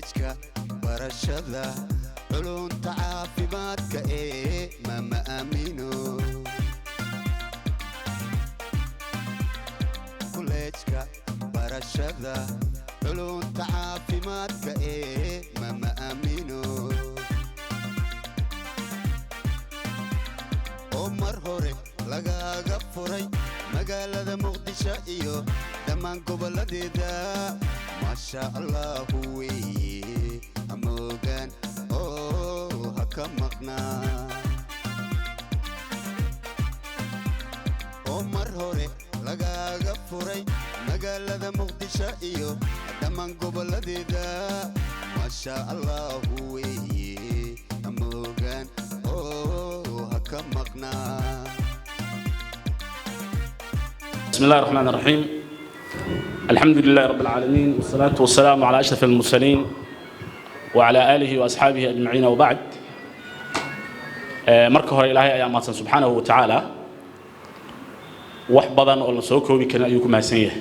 كوليجكا برشادة علوم تعافيماتك ماما أمينو كوليجكا برشادة علوم تعافيماتك ماما أمينو عمر هوري لغاقا فوري مقالة مقدشة إيو دمان قبلة دا ما شاء الله هوي أموغان أوه هكا مقنا عمر هوري لغاقا فوري مقالة مقدشة إيو دمان قبلة دا ما شاء الله هوي أموغان أوه هكا مقنا. بسم الله الرحمن الرحيم. الحمد لله رب العالمين والصلاة والسلام على أشرف المرسلين وعلى آله وأصحابه أجمعين وبعد. مركه إلهي أيام سبحانه وتعالى وحبضا ولسوكو بكنا أيكم هسنيه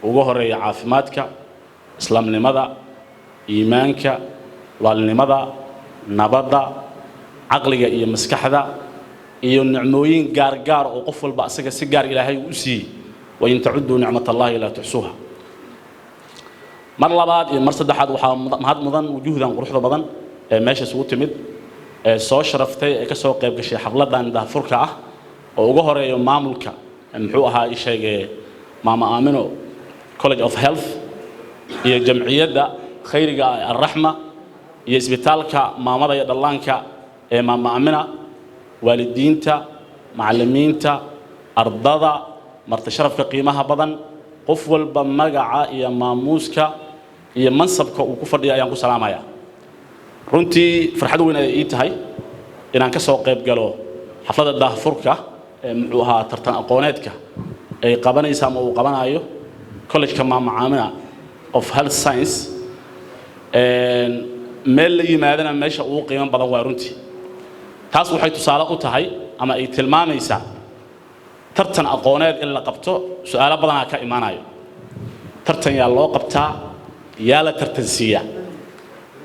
وجهر عافماتك إسلام لماذا إيمانك واللماذا نبضة عقلك إيه مسكحة iyo nicmooyin gaar gaar oo qof walba asaga si gaar Ilaahay u sii way intacudu nicmatallahi la tuhsuha mar labaad iyo mar saddexaad waxa mahad mudan wujuudan quruxda badan ee meesha isugu timid ee soo sharaftay ee ka soo qayb gashay xafladan daafurka ah oo ugu horeeyo maamulka muxuu ahaa isheegay maama Aamino College of Health iyo jamciyada khayriga ar-rahma iyo isbitaalka maamada iyo dhallaanka ee maama Aamina والدينتا معلمينتا أرضادا مرتشرف قيمها بدن قفول بمجاعة يا ماموسكا يا منصبك وكفر يا يانكو سلام يا رنتي فرحدو وين إيتهاي إن أنك سوق قيب قالوا حفلة الده فركة وها ترتان أقونتك قبنا يسمو قبنا أيو كولج كمان معاملة of health science مل يمادنا ماشى وقيم بدن ورنتي taas waxay tusaale u tahay ama ay tilmaamaysaa tartan aqooneed in la qabto su'aalo badan ka imaanayo tartan yaa loo qabtaa yaa la tartansiiya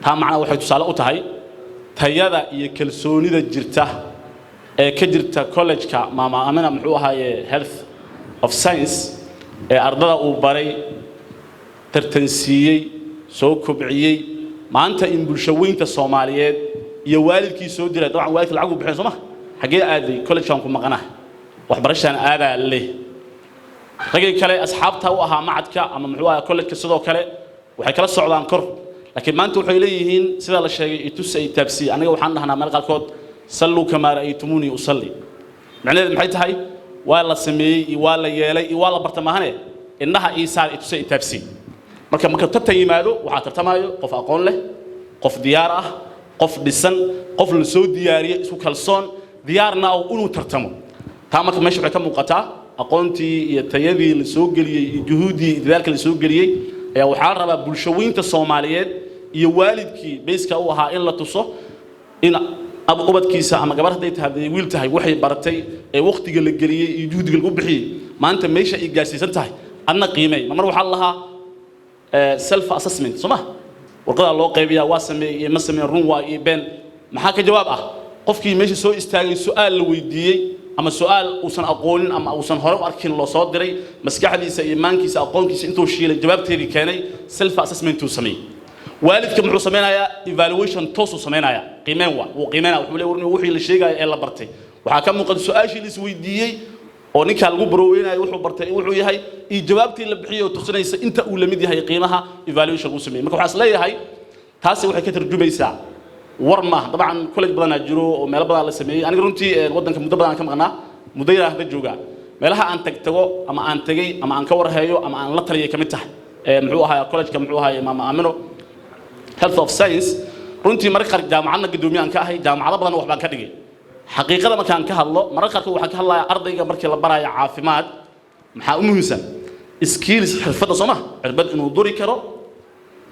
taa macna waxay tusaale u tahay tayada iyo kalsoonida jirta ee ka jirta college-ka maama Aamina muxuu ahaaye health of science ee ardada uu baray tartansiiyay soo kobciyay maanta in bulshooyinka Soomaaliyeed iyo waalidkii soo diray dabcan waalidka lacag u bixin Soomaa xagee aaday college-kan ku maqnaa wax barashaan aada leh ragay kale asxaabta u ahaa macadka ama muxuu ahaa college-ka sidoo kale waxay kala socdaan kor laakiin maanta waxay leeyihiin sida la sheegay itusay taabsi aniga waxaan dhahnaa meel qalkood sallu kama ra'aytumuni usalli macnaheedu maxay tahay waa la sameeyay waa la yeelay waa la bartamaahane innaha iisaar itusay taabsi marka tartan yimaado waxa tartamayo qof aqoon leh qof diyaar ah qof dhisan qof la soo diyaariyay isku kalsoon diyaarna oo inuu tartamo taa marka meesha waxay ka muuqataa aqoontii iyo tayadii la soo galiyay iyo juhudii dadaalka la soo galiyay ayaa waxa la rabaa bulshooyinka Soomaaliyeed iyo waalidkii beeska u ahaa in la tuso in abqabadkiisa ama gabartay tahay wiil tahay waxay baratay ee waqtiga la galiyay iyo juhdiga lagu bixiyay maanta meesha ay gaarsiisan tahay adna qiimay mar waxa lahaa self assessment Soomaa warqada loo qaybiyaa waa sameeyay ma sameeyay run waa iyo been maxaa ka jawaab ah qofkii meesha soo istaagay su'aal la weydiiyay ama su'aal uusan aqoonin ama uusan hore u arkin loo soo diray maskaxdiisa iyo iimaankiisa aqoonkiisa intuu shiilay jawaabteedii keenay self assessment uu sameeyay waalidka muxuu sameeyaa evaluation toos uu sameeyaa qiimeen wuxuu leeyahay wixii la sheegay ee la bartay waxa ka muuqda su'aashii la isweydiiyay oo ninka lagu barooyinayo wuxuu bartay wuxuu yahay iyo jawaabtii la bixiyo tusinaysa inta uu la mid yahay qiimaha evaluation uu sameeyay marka waxa leeyahay taasi waxay ka tarjumaysaa warma dabcan college badan jiro oo meel badan la sameeyay aniga runtii wadanka muddo badan ka maqnaa muddo yar ah jooga meelaha aan tagtago ama aan tagay ama aan ka warhayo ama aan la taliyay kamid tahay muxuu ahaa college-ka muxuu ahaa maama Aamino health of science runtii marka jaamacadna gudoomiyaan ka ahay jaamacado badan wax baan ka dhigay حقيقة ما كان كهالله مرة قالوا وحكي الله أرضي قبل كلا برايا عافمات محا مهزم سكيلز حرفة صمة عربت إنه دوري كرو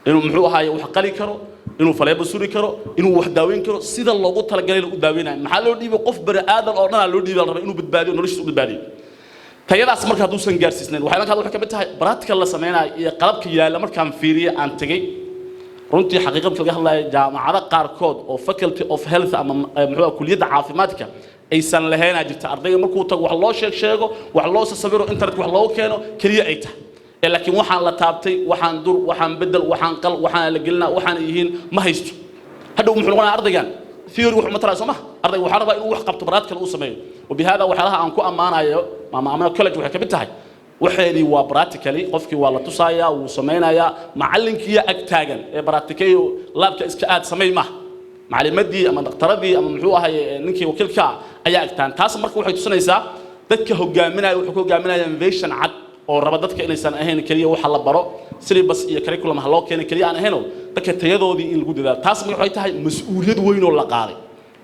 إنه محوها وحقلي كرو إنه فليب سوري كرو إنه وحداوين كرو سيد الله قط تلقى له قداوينه محل لو دي بقف بر آدم أو أنا لو دي بالربع إنه بتبادي إنه ليش بتبادي تيار أسمر كهدو سنجارسين وحنا كهدو حكي بتها برات كلا سمينا قلب كيا لمر كان فيري عن تجي runtii xaqiiqada laga hadlayo jaamacada qaarkood oo faculty of health ama muxuu kulliyadda caafimaadka aysan lahayn jirta ardayga markuu tago wax loo sheego wax loo sawiro internet wax loo keeno kaliya ay tahay laakiin waxaan la taabtay waxaan dur waxaan bedel waxaan qal waxaan la gelina waxaan yihiin ma haysto hadhow muxuu noqonaa ardaygan theory wax ma taraa soo ma ardayga waxa rabaa inuu wax qabto baraad kale uu sameeyo وبهذا waxyaalaha aan ku amaanayo maama college waxay ka mid tahay waxeedii waa practically qofkii waa la tusaaya uu sameeynaya macallinkii ag taagan ee practicayo labka iska aad sameeyma macallimadii ama dhaqtaradii ama muxuu ahay ninkii wakiilka ayaa agtaan taas marka waxay tusinaysaa dadka hogaaminaya wuxuu hogaaminaya innovation cad oo raba dadka inaysan ahayn kaliya waxa la baro syllabus iyo curriculum ha loo keenay kaliya aan ahayn dadka tayadoodii in lagu dadaalo taas waxay tahay mas'uuliyad weyn oo la qaaday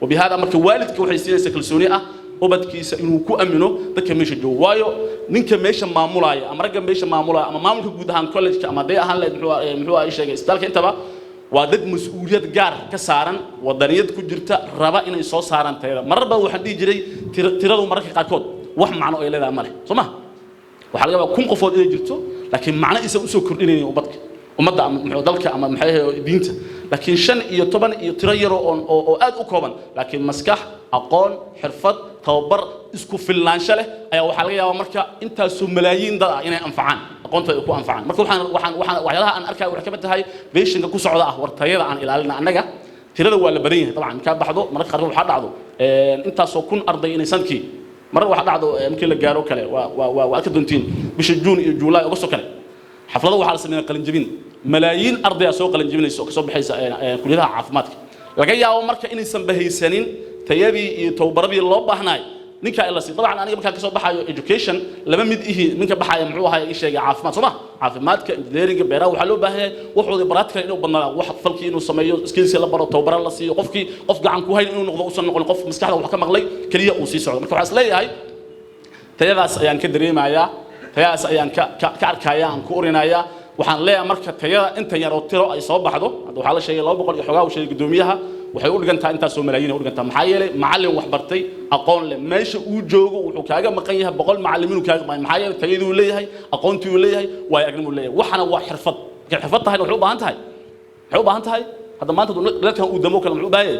وبهذا marka waalidka waxay siinaysaa kalsooni ah ubadkiisa inuu ku amino dadka meesha joogo waayo ninka meesha maamulaya ama ragga meesha maamulaya ama maamulka guud ahaan college ama day ahaan leed muxuu ay sheegay isbitaalka intaba waa dad mas'uuliyad gaar ka saaran wadaniyad ku jirta raba inay soo saaraan tayada marba waxaan dhigi jiray tiradu mararka qaarkood wax macno ay leedahay ma leh Soomaa waxa laga yaabaa kun qofood inay jirto laakiin macno isa u soo kordhinayeen ubadka ummadda muxuu dalka ama maxay diinta laakiin 5 iyo 10 iyo tiro yar oo aad u kooban laakiin maskax aqoon xirfad tababar isku filnaansho leh ayaa waxa laga yaabaa marka intaas oo malaayiin dad ah inay anfacaan aqoonta ay ku anfacaan marka waxaan waxyaalaha aan arkay waxa ka mid tahay beeshinka ku socda ah wartayada aan ilaalina annaga tirada waa la badan yahay dabcan ka baxdo marka qaar waxa dhacdo intaas oo kun arday inay sanadkii mar waxa dhacdo markii la gaaro kale waa ka doontiin bisha June iyo July uga soo kale xaflada waxa la sameeyay qalin jabin malaayiin arday soo qalin jabinayso ka soo baxaysa kulliyadaha caafimaadka laga yaabo marka inaysan bahaysanin tayadii iyo tababaradii loo baahnay ninka ila si dabcan aniga markaan ka soo baxayo education laba mid ihi ninka baxaya muxuu ahaa ii sheegay caafimaad Soomaa caafimaadka engineering beeraha waxa loo baahan yahay wuxuu practical inuu badnaa wax falkii inuu sameeyo skills la baro tababar la siiyo qofkii qof gacan ku hayn inuu noqdo uusan noqon qof maskaxda wax ka maqlay kaliya uu sii socdo marka waxa isleeyahay tayadaas ayaan ka dareemayaa tayaas ayaan ka arkaya aan ku orinayaa waxaan leeyahay marka tayada inta yar oo tiro ay soo baxdo waxa la sheegay 200 iyo xogaa uu sheegay gudoomiyaha waxay u dhigantaa intaas oo malaayiin u dhigantaa maxaa yeelay macallin wax bartay aqoon leh meesha uu joogo wuxuu kaaga maqan yahay 100 macallimiin kaaga maqan maxaa yeelay tayadu uu leeyahay aqoontii uu leeyahay way agnimu leeyahay waxana waa xirfad xirfad tahay wuxuu u baahan tahay hadda maanta dadkan uu damo kale wuxuu baahay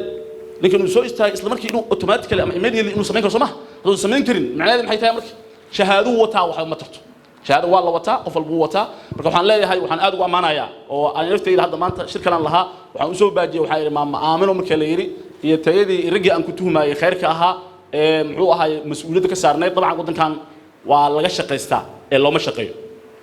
ninkan uu soo istaagay isla markii inuu automatically ama immediately inuu sameyn karo Soomaa haduu sameyn karin macnaheedu maxay tahay markii shahaado wataa waxa ma tarto shahaado waa la wataa qof walba wataa marka waxaan leeyahay waxaan aad ugu amaanayaa oo aan naftayda hadda maanta shirkan lahaa waxaan u soo baajiyay waxa yiri maama aamino markii la yiri iyo tayadii rigi aan ku tuhmaayay khayrka ahaa muxuu ahay mas'uuliyadda ka saarnay dabcan wadankan waa laga shaqeystaa ee looma shaqeeyo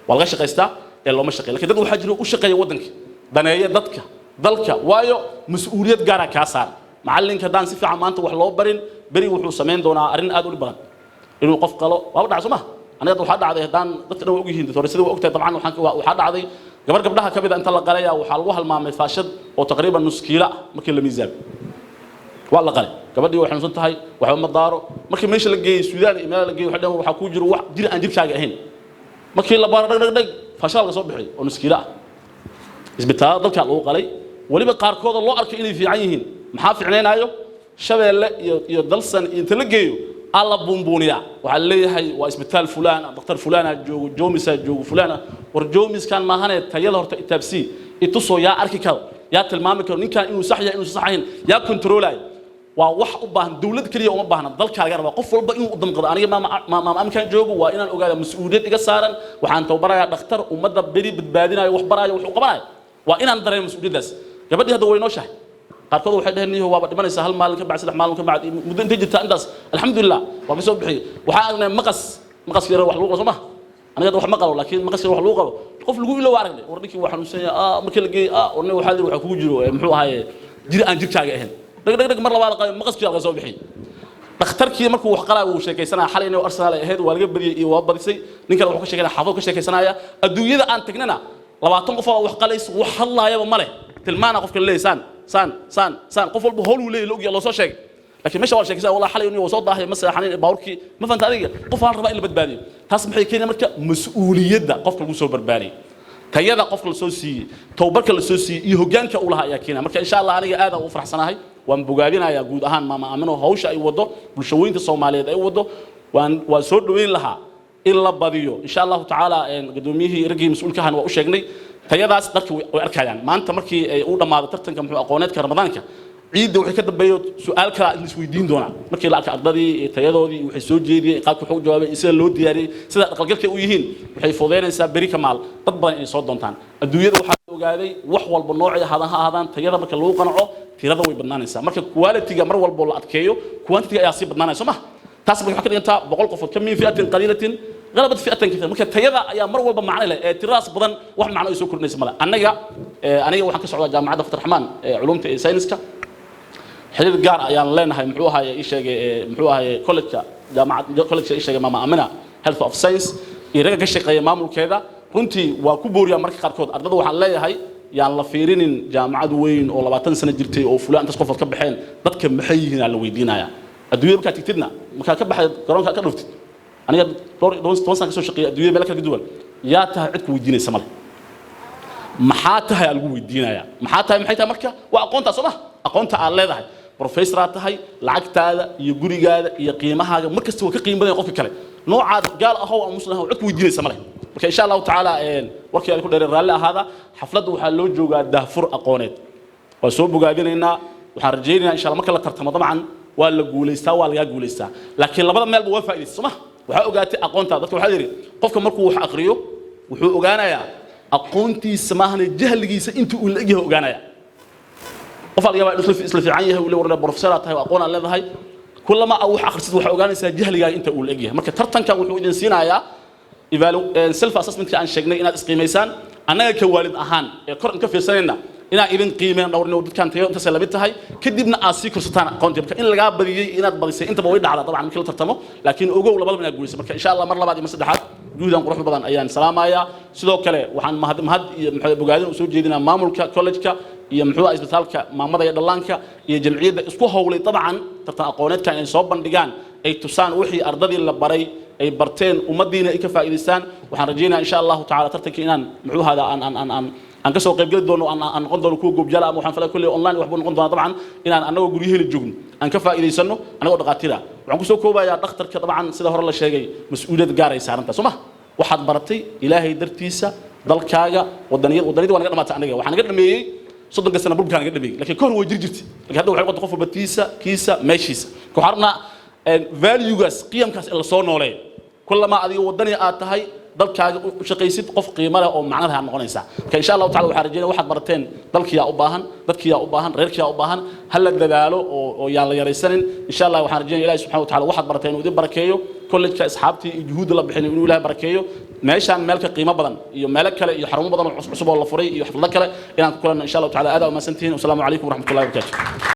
waa laga shaqeystaa ee looma shaqeeyo laakiin dad waxa jira u shaqeeya wadanka daneeya dadka dalka waayo mas'uuliyad gaar ah ka saar macallinka daan si fiican maanta wax loo barin bari wuxuu sameyn doonaa arrin aad u badan inuu qof qalo waa dhac Soomaa aniga waxa dhacday hadaan dadka dhan og yihiin doorashada waa ogtahay dabcan waxa dhacday gabar gabdhaha ka mid inta la qalaya waxa lagu halmaamay faashad oo taqriiban nus kiilo markii la miisaan waa la qalay gabadhii waxay xunsan tahay waxa ma daaro markii meesha la geeyay Suudaan iyo la geeyay waxa ku jiro wax jir aan jirkaaga ahayn markii la baaro dhag faashal la soo bixiyay oo nus kiilo isbitaal dalka lagu qalay waliba qaarkood loo arkay inay fiican yihiin maxaa fiicneenaayo shabeelle iyo dalsan inta la geeyo alla buunbuuniya waxa leeyahay waa isbitaal fulaan dhaqtar fulaan joogo joomisa joogo fulaan war joomis kan ma ahanay tayada horta itaabsi itusoo yaa arki karo yaa tilmaami karo ninkan inuu sax yahay inuu sax ahayn yaa controlay waa wax u baahan dawlad kaliya uma baahna dalkaaga raba qof walba inuu u damqado aniga ma amkan joogo waa inaan ogaado mas'uuliyad iga saaran waxaan tababarayaa dhaqtar ummadda bari badbaadinayo wax baraayo wax u qabanayo waa inaan dareemo mas'uuliyadaas gabadhii hadda way noo shahay qaarkood waxay dhahnayeen waaba dhimanaysa hal maalin ka bacd saddex maalin ka bacd muddo inta jirta intaas alxamdulillah waa ka soo bixiyay waxa agnay maqas yar wax lagu qabo Soomaa aniga wax ma qabo laakiin maqas yar wax lagu qabo qof lagu ilo aragnay warninkii waxa xanuunsan yahay markii la geeyay warnay waxa dir waxa kugu jiro muxuu ahaayay jir aan jirkaaga ahayn dhag mar labaad qabo maqas yar laga soo bixiyay dhakhtarkii markuu wax qalaa uu sheekaysanaa xalay inuu Arsenal ahayd waa laga badiyay iyo waa badisay ninka wuxuu ka sheekanaa xafad ka sheekaysanaya adduunyada aan tagnana 20 qof oo wax qalays wax hadlaayaba ma leh tilmaana qofka leeysan سان قفل بهول ولا لوجي الله صار لكن مش أول شيء كذا والله حالي إني وصلت ضاحي مثلا حنين باوركي ما فهمت هذه قفل الرباء اللي بدباني هاسم حي كنا مركب مسؤولية ده قفل المسؤول برباني تيجا قفل السوسي توبرك السوسي يهجان كأولها يا كنا مركب إن شاء الله أنا هذا وفرح سنة هاي ومبجابينا يا جود أهان ما أمنوا هوش أي وضو بالشوين الصومالية أي وضو وصور وين لها إلا بديو إن شاء الله تعالى قدوميه رجي مسؤول كهان وأشجني tayadaas dadku way arkayaan maanta markii ay u dhamaado tartanka muxuu aqooneedka ramadaanka ciidda waxay ka dambeeyo su'aal kala is weydiin doonaa markii la arko ardadii tayadoodii waxay soo jeediyeen qaabka wuxuu jawaabay sida loo diyaariyay sida dhaqangalka u yihiin waxay fududeynaysaa beri kamaal dad badan ay soo doontaan adduunyada waxaa ogaaday wax walba noocay ahaadaan tayada marka lagu qanaco tirada way badnaanaysaa marka quality-ga mar walba la adkeeyo quantity ayaa sii badnaanaysa ma taas waxay ka dhigantaa 100 qof ka min fi'atin qaliilatin غلبت فئة كثيرة ممكن تيجا يا مرة بمعنى له تراس بدن واحد معناه يسوق الناس ملا أنا وحنا كسر جامعة عبد الرحمن علوم ساينسكا حديد الجار يعني لنا هاي محوها إيش محوها كولج جامعة كولج إيش ماما أمنا health of science يرجع كشيء قيمام وكذا كنتي وكبوريا مركز كاركود أرده وحنا لا هاي يعني لفيرين جامعة وين أو 20 سنة جرتي أو فلان تسقط كبحين ضد كم محيين على ويدينا يا الدنيا بكات تكتبنا مكان كبح قرون كرفت أنا دون سنة كسر شقية الدنيا بلك الجدول يا تهعدك ويدينا سمال محاتها يلقوا ويدينا يا محاتها محيتها مكة وأقونتها صلاة أقونتها على ذا بروفيسورات هاي لعقت هذا يجوري هذا يقيمها مركز تو كقيم بدنا يقف كله نوع قال أهو مسلم هو عدك ويدينا سمال إن شاء الله تعالى وكي يكون الرجال هذا حفلته وحلو جوجا دهفر أقونت وسوب قاعدين هنا وحرجينا إن شاء الله مكلا ترتم طبعا ولا جوليستا ولا جوليستا لكن لبض مال بوفاء السماء waxaa ogaatay aqoonta dadku waxa yiri qofka markuu wax aqriyo wuxuu ogaanayaa aqoontiisa maahna jahligiisa intuu uu leeyahay ogaanaya qof aliga isla fiican yahay uu leeyahay professor tahay aqoon aan leedahay kullama aad wax aqrisid waxa ogaanaysaa jahliga inta uu leeyahay marka tartankan wuxuu idin siinayaa self assessment aan sheegnay inaad isqiimeysaan anaga ka waalid ahaan ee kor in ka fiirsanayna inaan idin qiimeyn dhowrno dadkan tayo inta salabid tahay kadibna aad sii kursataan aqoonta marka in laga badiyay inaad badisay inta way dhacda dabcan markii la tartamo laakiin ogow labadaba inaad guulayso marka insha Allah mar labaad iyo saddexaad guudan qurux badan ayaan salaamaya sidoo kale waxaan mahad iyo bogaadin u soo jeedinaa maamulka college-ka iyo muxuu isbitaalka maamada iyo dhallaanka iyo jamciyadda isku hawlay dabcan tartan aqooneedka ay soo bandhigaan ay tusaan wixii ardadii la baray ay barteen ummadiina ay ka faa'iideystaan waxaan rajaynayaa insha Allah ta'ala tartanka inaan muxuu hada aan ka soo qayb gali doono aan noqon doono kuwa goob jala ama waxaan falay kulli online wax buu noqon doona dabcan inaan anagoo guryaheena joogno aan ka faa'iideysano anagoo dhaqaatiira waxaan ku soo koobayaa dhakhtarka dabcan sida hore la sheegay mas'uuliyad gaar ay saaran tahay Soomaa waxaad baratay ilaahay dartiisa dalkaaga wadaniyada waa naga dhamaatay anaga waxaan naga dhameeyay 30 sano burburkaan naga dhameeyay laakiin kor way jirtay laakiin hadda waxay qodob qof batiisa kiisa meeshiisa ku xarna values qiyamkaas la soo nooleey kullama adiga wadaniga aad tahay dalkaaga u shaqaysid qof qiimo leh oo macnaha noqonaysa ka insha Allah ta'ala waxa rajeynaa waxaad barateen dalkiya u baahan dadkiya u baahan reerkiya u baahan hal la dadaalo oo yaan la yaraysanin insha Allah waxaan rajeynaa Ilaahay subhanahu wa ta'ala waxaad barateen uu idin barakeeyo college-ka asxaabtii iyo juhud la bixin inuu Ilaahay barakeeyo meeshaan meelka qiimo badan iyo meel kale iyo xarumo badan oo cusub oo la furay iyo xaflado kale inaan ku kulanno insha Allah ta'ala aad u maasantiin assalamu alaykum wa rahmatullahi wa barakatuh